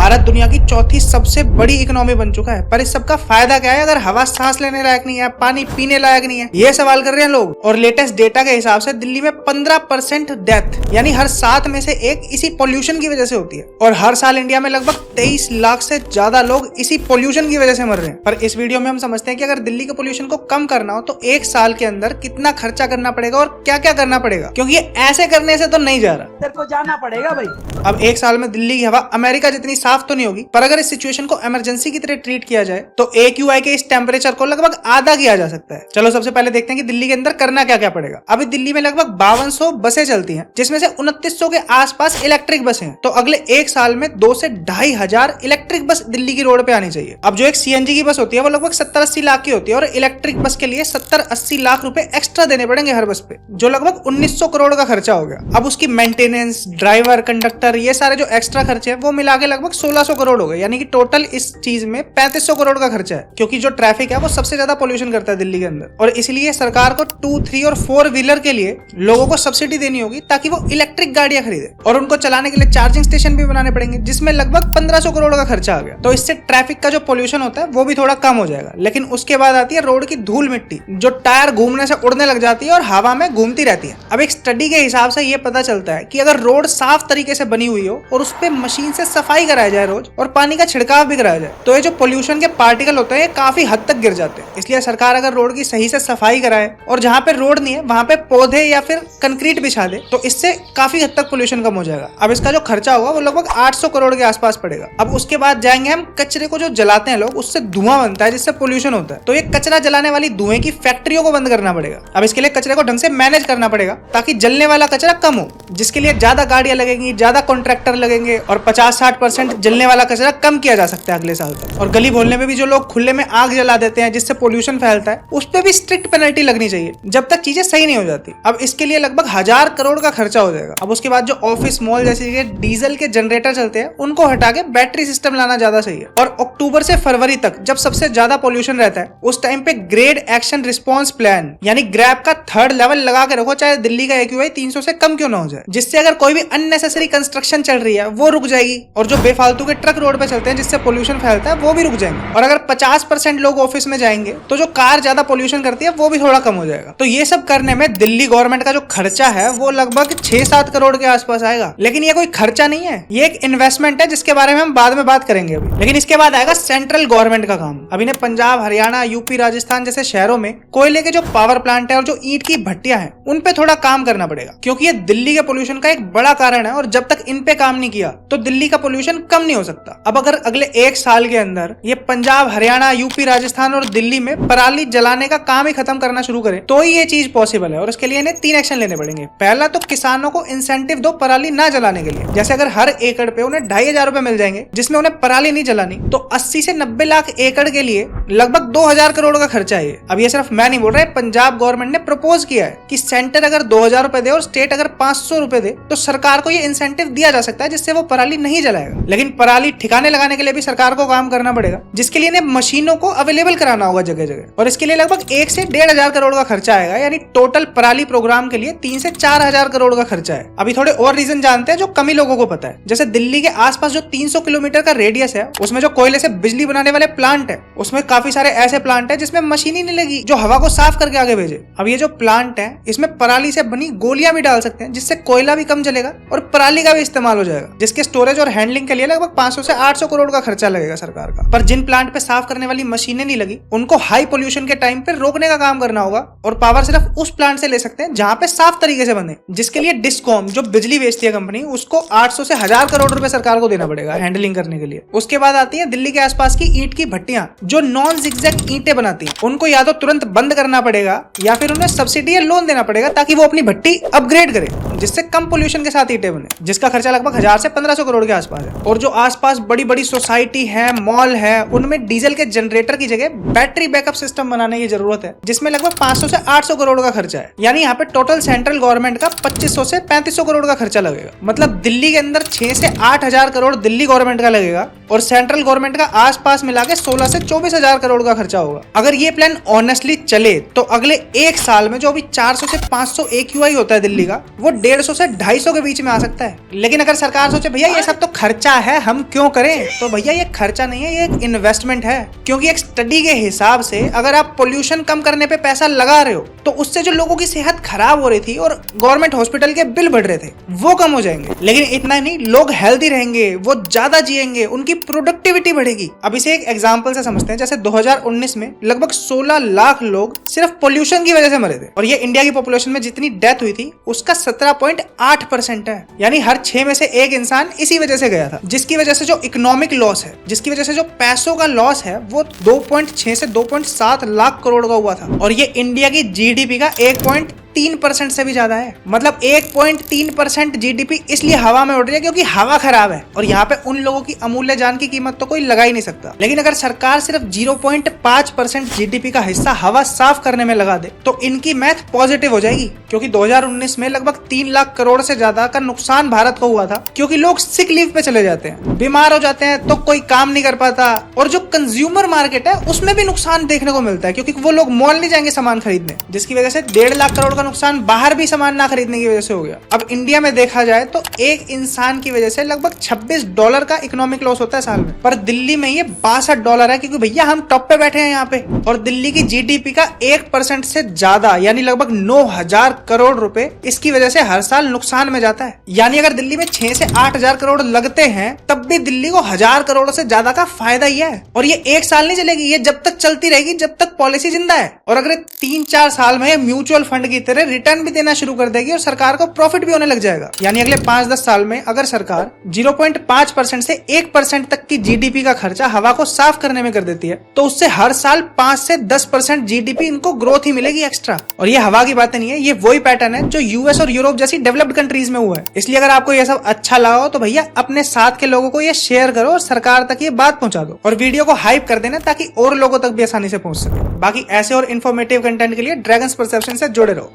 भारत दुनिया की चौथी सबसे बड़ी इकोनॉमी बन चुका है, पर इस सब का फायदा क्या है अगर हवा सांस लेने लायक नहीं है, पानी पीने लायक नहीं है? ये सवाल कर रहे हैं लोग। और लेटेस्ट डेटा के हिसाब से दिल्ली में 15% डेथ यानी हर 7 में से एक इसी पोल्यूशन की वजह से होती है। और हर साल इंडिया में लगभग 23 लाख से ज्यादा लोग इसी पोल्यूशन की वजह से मर रहे हैं। पर इस वीडियो में हम समझते हैं कि अगर दिल्ली के पोल्यूशन को कम करना हो तो 1 साल के अंदर कितना खर्चा करना पड़ेगा और क्या क्या करना पड़ेगा, क्योंकि ये ऐसे करने से तो नहीं जा रहा, तेरे को जाना पड़ेगा भाई। अब 1 साल में दिल्ली की हवा अमेरिका जितनी साफ तो नहीं होगी, पर अगर इस सिचुएशन को इमरजेंसी की तरह ट्रीट किया जाए तो AQI के इस टेम्परेचर को लगभग आधा किया जा सकता है। चलो सबसे पहले देखते हैं कि दिल्ली के अंदर करना क्या क्या पड़ेगा। अभी दिल्ली में लगभग 5200 बसें चलती हैं, जिसमें से 2900 के आसपास इलेक्ट्रिक बसें हैं। तो अगले 1 साल में 2 से 2500 इलेक्ट्रिक बस दिल्ली की रोड पे आनी चाहिए। अब जो एक CNG की बस होती है वो लगभग 70-80 लाख की होती है और इलेक्ट्रिक बस के लिए 70-80 लाख रुपए एक्स्ट्रा देने पड़ेंगे हर बस पे, जो लगभग 1900 करोड़ का खर्चा हो गया। अब उसकी मेंटेनेंस, ड्राइवर, कंडक्टर, ये सारे जो एक्स्ट्रा खर्चे हैं वो मिला के लगभग 1600 करोड़ हो गए, यानी कि टोटल इस चीज में 3500 करोड़ का खर्चा है। क्योंकि जो ट्रैफिक है वो सबसे ज्यादा पोल्यूशन करता है दिल्ली के अंदर, और इसलिए सरकार को 2, 3 और 4 व्हीलर के लिए लोगों को सब्सिडी देनी होगी ताकि वो इलेक्ट्रिक गाड़ियां खरीदे, और उनको चलाने के लिए चार्जिंग स्टेशन भी बनाने पड़ेंगे, जिसमें लगभग 1500 करोड़ का खर्चा आ गया। तो इससे ट्रैफिक का जो पोल्यूशन होता है वो भी थोड़ा कम हो जाएगा। लेकिन उसके बाद आती है रोड की धूल मिट्टी, जो टायर घूमने से उड़ने लग जाती है और हवा में घूमती रहती है। अब एक स्टडी के हिसाब से ये पता चलता है कि अगर रोड साफ तरीके से बनी हुई हो और उस पे मशीन से सफाई कराया जाए रोज, और पानी का छिड़काव भी कराया जाए, तो ये जो पोल्यूशन के पार्टिकल होते हैं ये काफी हद तक गिर जाते हैं। इसलिए सरकार अगर रोड की सही से सफाई कराए और जहाँ पे रोड नहीं है वहां पे पौधे या फिर कंक्रीट बिछा दे, तो इससे काफी हद तक पोल्यूशन कम हो जाएगा। अब इसका जो खर्चा होगा वो लगभग 800 करोड़ के आसपास पड़ेगा। अब उसके बाद जाएंगे हम कचरे को जो जलाते हैं लोग, उससे धुआं बनता है जिससे पोल्यूशन होता है। तो ये कचरा जलाने वाली धुएं की फैक्ट्रियों को बंद करना पड़ेगा। अब इसके लिए कचरे को ढंग से मैनेज करना पड़ेगा ताकि जलने वाला कचरा कम हो, जिसके लिए ज्यादा गाड़ियां लगेंगी, ज्यादा कॉन्ट्रैक्टर लगेंगे और 50-60% जलने वाला कचरा कम किया जा सकता है अगले साल तक। और गली बोलने में भी जो लोग खुले में आग जला देते हैं जिससे पोल्यूशन फैलता है, उस पर भी स्ट्रिक्ट पेनल्टी लगनी चाहिए जब तक चीजें सही नहीं हो जाती। अब इसके लिए लगभग 1000 करोड़ का खर्चा हो जाएगा। अब उसके बाद जो ऑफिस, मॉल जैसे डीजल के जनरेटर चलते हैं उनको हटा के बैटरी सिस्टम लाना ज्यादा सही है। और अक्टूबर से फरवरी तक जब सबसे ज्यादा पोल्यूशन रहता है उस टाइम पे ग्रेड एक्शन रिस्पॉन्स प्लान यानी ग्रैब का 3rd लेवल लगा के रखो, चाहे दिल्ली का AQI 300 से कम क्यों ना हो जाए, जिससे अगर कोई भी अननेसेसरी कंस्ट्रक्शन चल रही है वो रुक जाएगी, और जो बेफालतू के ट्रक रोड पे चलते हैं जिससे पोल्यूशन फैलता है वो भी रुक जाएंगे। और अगर 50% लोग ऑफिस में जाएंगे तो जो कार ज्यादा पोल्यूशन करती है वो भी थोड़ा कम हो जाएगा। तो ये सब करने में दिल्ली गवर्नमेंट का जो खर्चा है वो लगभग 6-7 करोड़ के आसपास आएगा। लेकिन ये कोई खर्चा नहीं है, ये एक इन्वेस्टमेंट है जिसके बारे में हम बाद में बात करेंगे अभी। लेकिन इसके बाद आएगा सेंट्रल गवर्नमेंट का काम। अभी ने पंजाब, हरियाणा, यूपी, राजस्थान जैसे शहरों में कोयले के जो पावर प्लांट है और जो ईंट की भट्टियां हैं उन पे थोड़ा काम करना पड़ेगा, क्योंकि ये दिल्ली के पोल्यूशन का एक बड़ा कारण है, और जब तक इन पे काम नहीं किया तो दिल्ली का पोल्यूशन कम नहीं हो सकता। अब अगर अगले 1 साल के अंदर ये पंजाब, हरियाणा, यूपी, राजस्थान और दिल्ली में पराली जलाने का काम ही खत्म करना शुरू करें तो ही ये चीज पॉसिबल है। और इसके लिए इन्हें 3 एक्शन लेने पड़ेंगे। पहला तो किसानों को इंसेंटिव दो पराली ना जलाने के लिए। जैसे अगर हर एकड़ पे उन्हें 2500 रुपए मिल जाएंगे जिसमें उन्हें पराली नहीं जलानी, तो 80 से 90 लाख एकड़ के लिए लगभग 2000 करोड़ का खर्चा है। अब ये सिर्फ मैं नहीं बोल रहा, पंजाब गवर्नमेंट ने प्रपोज किया है कि सेंटर अगर 2000 रुपए दे और स्टेट अगर 500 रुपए दे तो सरकार को ये इंसेंटिव दिया जा सकता है जिससे वो पराली नहीं जलाएगा। लेकिन पराली ठिकाने लगाने के लिए भी सरकार को काम करना पड़ेगा, जिसके लिए मशीनों को अवेलेबल कराना होगा जगह जगह, और इसके लिए लगभग 1 से 1500 करोड़ का खर्चा आएगा। यानी टोटल पराली प्रोग्राम के लिए 3 से 4000 करोड़ का खर्चा है। अभी थोड़े और रीजन जानते हैं जो कम ही लोगों को पता है। जैसे दिल्ली के आसपास जो 300 किलोमीटर का रेडियस है उसमें जो कोयले से बिजली बनाने वाले प्लांट है उसमें काफी सारे ऐसे प्लांट है जिसमें मशीन ही नहीं लगी जो हवा को साफ करके आगे भेजे। अब ये जो प्लांट है इसमें पराली से बनी गोलियां भी डाल सकते हैं जिससे कोयला भी कम जलेगा और पराली का भी इस्तेमाल हो जाएगा, जिसके स्टोरेज और हैंडलिंग के लिए लगभग 500 से 800 करोड़ का खर्चा लगेगा सरकार का। पर जिन प्लांट पे साफ करने वाली मशीनें नहीं लगी उनको हाई पोल्यूशन के टाइम पे रोकने का काम करना होगा, और पावर सिर्फ उस प्लांट से ले सकते हैं जहां पे साफ तरीके से बने, जिसके लिए डिस्कॉम जो बिजली बेचती है कंपनी उसको 800 से 1000 करोड़ रुपए सरकार को देना पड़ेगा हैंडलिंग करने के लिए। उसके बाद आती है दिल्ली के आसपास की ईंट की भट्टियां जो नॉन जिगजैग ईंटें बनाती हैं, उनको या तो तुरंत बंद करना पड़ेगा या फिर उन्हें सब्सिडी या लोन देना पड़ेगा ताकि वो अपनी भट्टी अपग्रेड करे जिससे कम पोल्यूशन के साथ ईंटें बने, जिसका खर्चा लगभग 1000 से 1500 करोड़ के आसपास है। और जो आसपास बड़ी बड़ी सोसाइटी है, मॉल है, उनमें डीजल के जनरेटर की जगह बैटरी बैकअप सिस्टम बनाने की जरूरत है, जिसमें लगभग 500 से 800 करोड़ का खर्चा है। यानी यहाँ पे टोटल सेंट्रल गवर्नमेंट का 2500 से 3500 करोड़ का खर्चा लगेगा। मतलब दिल्ली के अंदर 6 से 8000 करोड़ दिल्ली गवर्नमेंट का लगेगा और सेंट्रल गवर्नमेंट का आसपास मिला के 16 से 24,000 करोड़ का खर्चा होगा। अगर ये प्लान ऑनेस्टली चले तो अगले एक साल में जो अभी 400 से 500 AQI होता है दिल्ली का, वो 150 से 250 के बीच में आ सकता है। लेकिन अगर सरकार सोचे भैया ये सब तो खर्चा है, हम क्यों करें, तो भैया ये खर्चा नहीं है, ये एक इन्वेस्टमेंट है। क्योंकि एक स्टडी के हिसाब से अगर आप पोल्यूशन कम करने पे पैसा लगा रहे हो तो उससे जो लोगों की सेहत खराब हो रही थी और गवर्नमेंट हॉस्पिटल के बिल बढ़ रहे थे वो कम हो जाएंगे। लेकिन इतना ही नहीं, लोग हेल्दी रहेंगे, वो ज्यादा जिएंगे, उनकी प्रोडक्टिविटी बढ़ेगी। अब इसे एक एग्जांपल से समझते हैं। जैसे 2019 में लगभग 16 लाख लोग सिर्फ पोल्यूशन की वजह से मरे थे और ये इंडिया की पॉपुलेशन में जितनी डेथ हुई थी उसका 17.8% है। यानी हर 6 में से एक इंसान इसी वजह से गया था, जिसकी वजह से जो इकोनॉमिक लॉस है, जिसकी वजह से जो पैसों का लॉस है, वो 2.6 से 2.7 लाख करोड़ का हुआ था। और ये इंडिया की जीडीपी का 1.3% से भी ज्यादा है। मतलब 1.3% जीडीपी इसलिए हवा में उड़ रही है क्योंकि हवा खराब है और यहाँ पे उन लोगों की अमूल्य जान की कीमत तो कोई लगा ही नहीं सकता। लेकिन अगर सरकार सिर्फ 0.5% जीडीपी का हिस्सा हवा साफ करने में लगा दे तो इनकी मैथ पॉजिटिव हो जाएगी। क्योंकि 2019 में लगभग 3 लाख करोड़ से ज्यादा का नुकसान भारत को हुआ था, क्योंकि लोग सिक लीव पे चले जाते हैं, बीमार हो जाते हैं तो कोई काम नहीं कर पाता। और जो कंज्यूमर मार्केट है उसमें भी नुकसान देखने को मिलता है, क्योंकि वो लोग मॉल नहीं जाएंगे सामान खरीदने, जिसकी वजह से 1.5 लाख करोड़ का नुकसान बाहर भी सामान ना खरीदने की वजह से हो गया। अब इंडिया में देखा जाए तो एक इंसान की वजह से लगभग $26 का इकोनॉमिक लॉस होता है साल में, पर दिल्ली में ये $62 है, क्योंकि भैया हम टॉप पे बैठे हैं यहाँ पे। और दिल्ली की जीडीपी का 1% से ज्यादा यानी लगभग 9,000 करोड़ रुपए इसकी वजह से हर साल नुकसान में जाता है। यानी अगर दिल्ली में 6 से 8,000 करोड़ लगते हैं तब भी दिल्ली को 1,000 करोड़ से ज्यादा का फायदा ही है। और ये एक साल नहीं चलेगी, ये जब तक चलती रहेगी जब तक पॉलिसी जिंदा है। और अगर 3-4 साल में म्यूचुअल फंड की तरह रिटर्न भी देना शुरू कर देगी और सरकार को प्रॉफिट भी होने लग जाएगा। यानी अगले 5-10 साल में अगर सरकार 0.5% से 1% तक की जीडीपी का खर्चा हवा को साफ करने में कर देती है तो उससे हर साल 5 से 10% जीडीपी इनको ग्रोथ ही मिलेगी एक्स्ट्रा। और ये हवा की बातें नहीं है, ये वही पैटर्न है जो यूएस और यूरोप जैसी डेवलप्ड कंट्रीज में हुआ है। इसलिए अगर आपको ये सब अच्छा लगा हो तो भैया अपने साथ के लोगों को ये शेयर करो और सरकार तक ये बात पहुंचा दो और वीडियो को हाइप कर देना ताकि और लोगों तक भी आसानी से पहुंच सके। बाकी ऐसे और इन्फॉर्मेटिव कंटेंट के लिए ड्रैगन्स परसेप्शन से जुड़े रहो।